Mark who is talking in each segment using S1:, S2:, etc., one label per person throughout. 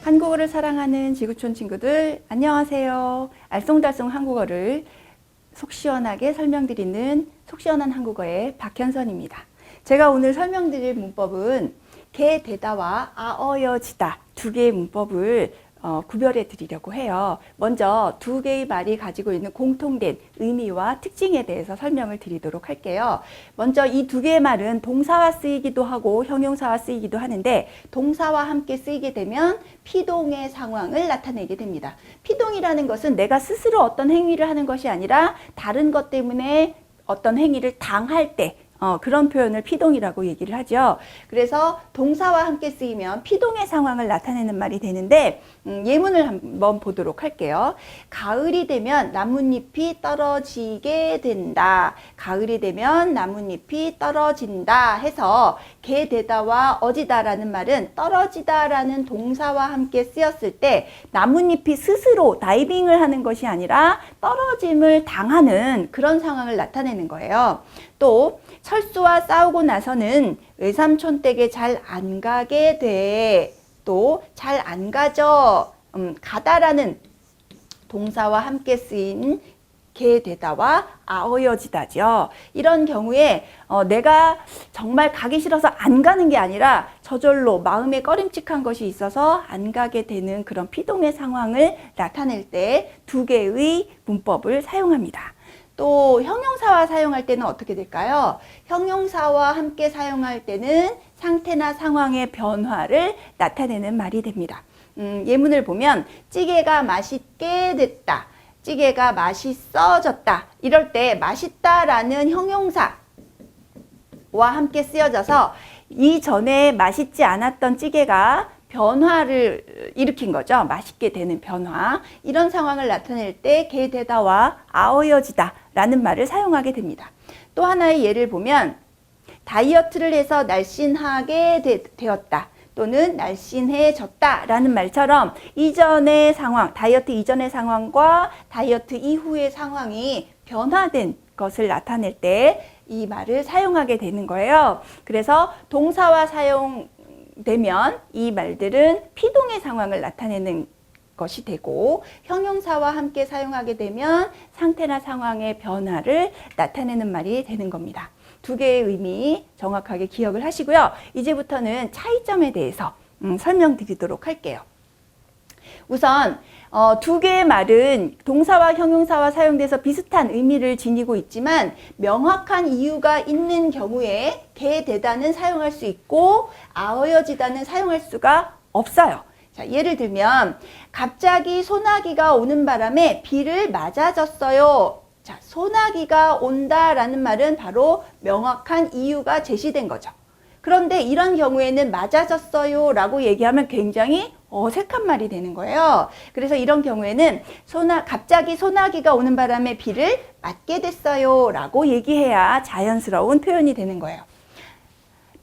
S1: 한국어를 사랑하는 지구촌 친구들 안녕하세요. 알쏭달쏭 한국어를 속 시원하게 설명드리는 속 시원한 한국어의 박현선입니다. 제가 오늘 설명드릴 문법은 개 대다와 아어여지다 두 개의 문법을 구별해 드리려고 해요. 먼저 두 개의 말이 가지고 있는 공통된 의미와 특징에 대해서 설명을 드리도록 할게요. 먼저 이 두 개의 말은 동사와 쓰이기도 하고 형용사와 쓰이기도 하는데 동사와 함께 쓰이게 되면 피동의 상황을 나타내게 됩니다. 피동이라는 것은 내가 스스로 어떤 행위를 하는 것이 아니라 다른 것 때문에 어떤 행위를 당할 때 그런 표현을 피동이라고 얘기를 하죠. 그래서 동사와 함께 쓰이면 피동의 상황을 나타내는 말이 되는데 예문을 한번 보도록 할게요. 가을이 되면 나뭇잎이 떨어지게 된다. 가을이 되면 나뭇잎이 떨어진다 해서 개 되다와 어지다라는 말은 떨어지다라는 동사와 함께 쓰였을 때 나뭇잎이 스스로 다이빙을 하는 것이 아니라 떨어짐을 당하는 그런 상황을 나타내는 거예요. 또 철수와 싸우고 나서는 외삼촌 댁에 잘 안 가게 돼. 또 잘 안 가죠. 가다라는 동사와 함께 쓰인 개 되다와 아어여지다죠. 이런 경우에 내가 정말 가기 싫어서 안 가는 게 아니라 저절로 마음에 꺼림칙한 것이 있어서 안 가게 되는 그런 피동의 상황을 나타낼 때 두 개의 문법을 사용합니다. 또 형용사와 사용할 때는 어떻게 될까요? 형용사와 함께 사용할 때는 상태나 상황의 변화를 나타내는 말이 됩니다. 예문을 보면 찌개가 맛있게 됐다. 찌개가 맛있어졌다. 이럴 때 맛있다라는 형용사와 함께 쓰여져서 이전에 맛있지 않았던 찌개가 변화를 일으킨 거죠. 맛있게 되는 변화. 이런 상황을 나타낼 때 개 되다와 아어여지다 라는 말을 사용하게 됩니다. 또 하나의 예를 보면 다이어트를 해서 날씬하게 되었다. 또는 날씬해졌다 라는 말처럼 이전의 상황, 다이어트 이전의 상황과 다이어트 이후의 상황이 변화된 것을 나타낼 때 이 말을 사용하게 되는 거예요. 그래서 동사와 사용되면 이 말들은 피동의 상황을 나타내는 것이 되고 형용사와 함께 사용하게 되면 상태나 상황의 변화를 나타내는 말이 되는 겁니다. 두 개의 의미 정확하게 기억을 하시고요. 이제부터는 차이점에 대해서 설명드리도록 할게요. 우선 두 개의 말은 동사와 형용사와 사용돼서 비슷한 의미를 지니고 있지만 명확한 이유가 있는 경우에 개 되다는 사용할 수 있고 아어여지다는 사용할 수가 없어요. 자, 예를 들면 갑자기 소나기가 오는 바람에 비를 맞아졌어요. 자, 소나기가 온다라는 말은 바로 명확한 이유가 제시된 거죠. 그런데 이런 경우에는 맞아졌어요 라고 얘기하면 굉장히 어색한 말이 되는 거예요. 그래서 이런 경우에는 갑자기 소나기가 오는 바람에 비를 맞게 됐어요 라고 얘기해야 자연스러운 표현이 되는 거예요.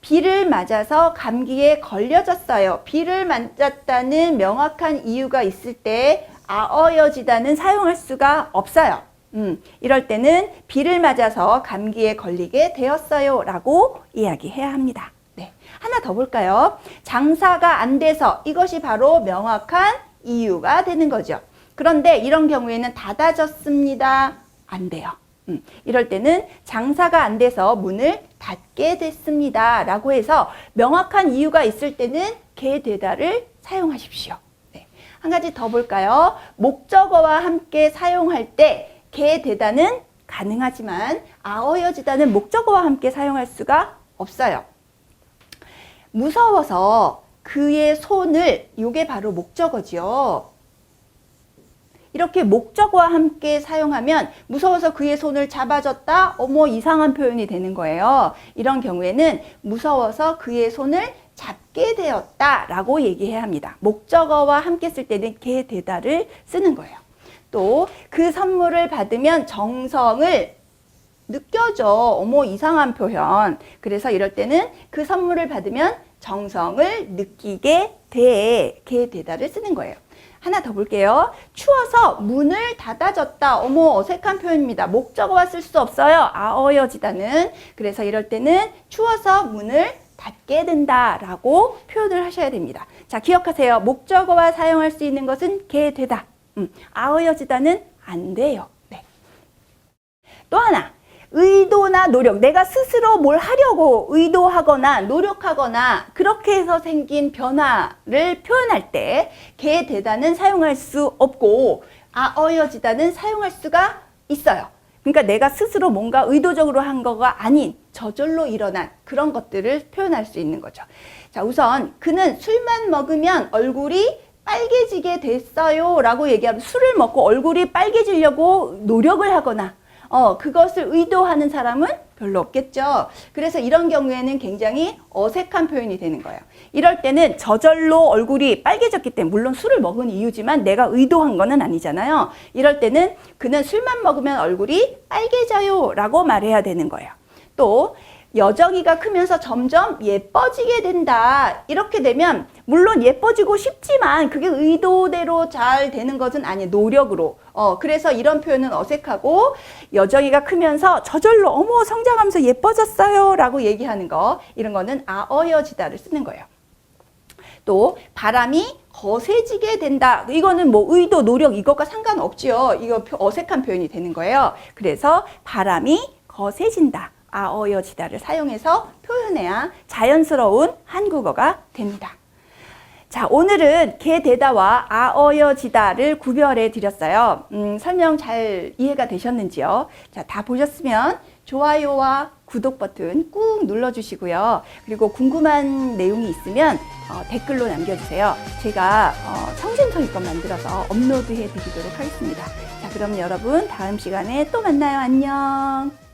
S1: 비를 맞아서 감기에 걸려졌어요. 비를 맞았다는 명확한 이유가 있을 때 아어여지다는 사용할 수가 없어요. 이럴 때는 비를 맞아서 감기에 걸리게 되었어요 라고 이야기해야 합니다. 네, 하나 더 볼까요? 장사가 안 돼서 이것이 바로 명확한 이유가 되는 거죠. 그런데 이런 경우에는 닫아졌습니다. 안 돼요. 이럴 때는 장사가 안 돼서 문을 닫게 됐습니다 라고 해서 명확한 이유가 있을 때는 개 되다를 사용하십시오. 네. 한 가지 더 볼까요? 목적어와 함께 사용할 때 개 되다는 가능하지만 아어여지다는 목적어와 함께 사용할 수가 없어요. 무서워서 그의 손을, 이게 바로 목적어지요. 이렇게 목적어와 함께 사용하면 무서워서 그의 손을 잡아줬다? 어머, 이상한 표현이 되는 거예요. 이런 경우에는 무서워서 그의 손을 잡게 되었다 라고 얘기해야 합니다. 목적어와 함께 쓸 때는 개 되다를 쓰는 거예요. 또 그 선물을 받으면 정성을 느껴져. 어머, 이상한 표현. 그래서 이럴 때는 그 선물을 받으면 정성을 느끼게 돼. 개 되다를 쓰는 거예요. 하나 더 볼게요. 추워서 문을 닫아줬다. 어머, 어색한 표현입니다. 목적어와 쓸 수 없어요. 아어여지다는. 그래서 이럴 때는 추워서 문을 닿게 된다라고 표현을 하셔야 됩니다. 자, 기억하세요. 목적어와 사용할 수 있는 것은 게 되다. 아어여지다는 안 돼요. 네. 또 하나. 의도나 노력, 내가 스스로 뭘 하려고 의도하거나 노력하거나 그렇게 해서 생긴 변화를 표현할 때 게 되다는 사용할 수 없고 아어여지다는 사용할 수가 있어요. 그러니까 내가 스스로 뭔가 의도적으로 한 거가 아닌 저절로 일어난 그런 것들을 표현할 수 있는 거죠. 자, 우선 그는 술만 먹으면 얼굴이 빨개지게 됐어요 라고 얘기하면 술을 먹고 얼굴이 빨개지려고 노력을 하거나 그것을 의도하는 사람은 별로 없겠죠. 그래서 이런 경우에는 굉장히 어색한 표현이 되는 거예요. 이럴 때는 저절로 얼굴이 빨개졌기 때문에 물론 술을 먹은 이유지만 내가 의도한 거는 아니잖아요. 이럴 때는 그는 술만 먹으면 얼굴이 빨개져요 라고 말해야 되는 거예요. 또 여정이가 크면서 점점 예뻐지게 된다. 이렇게 되면 물론 예뻐지고 싶지만 그게 의도대로 잘 되는 것은 아니에요. 노력으로. 그래서 이런 표현은 어색하고 여정이가 크면서 저절로 어머 성장하면서 예뻐졌어요 라고 얘기하는 거 이런 거는 아어여지다를 쓰는 거예요. 또 바람이 거세지게 된다. 이거는 뭐 의도, 노력 이것과 상관없지요. 이거 어색한 표현이 되는 거예요. 그래서 바람이 거세진다. 아어여지다를 사용해서 표현해야 자연스러운 한국어가 됩니다. 자, 오늘은 게 되다와 아어여지다를 구별해 드렸어요. 설명 잘 이해가 되셨는지요? 자, 다 보셨으면 좋아요와 구독 버튼 꾹 눌러주시고요. 그리고 궁금한 내용이 있으면 댓글로 남겨주세요. 제가 성심성의껏 만들어서 업로드해 드리도록 하겠습니다. 자, 그럼 여러분 다음 시간에 또 만나요. 안녕.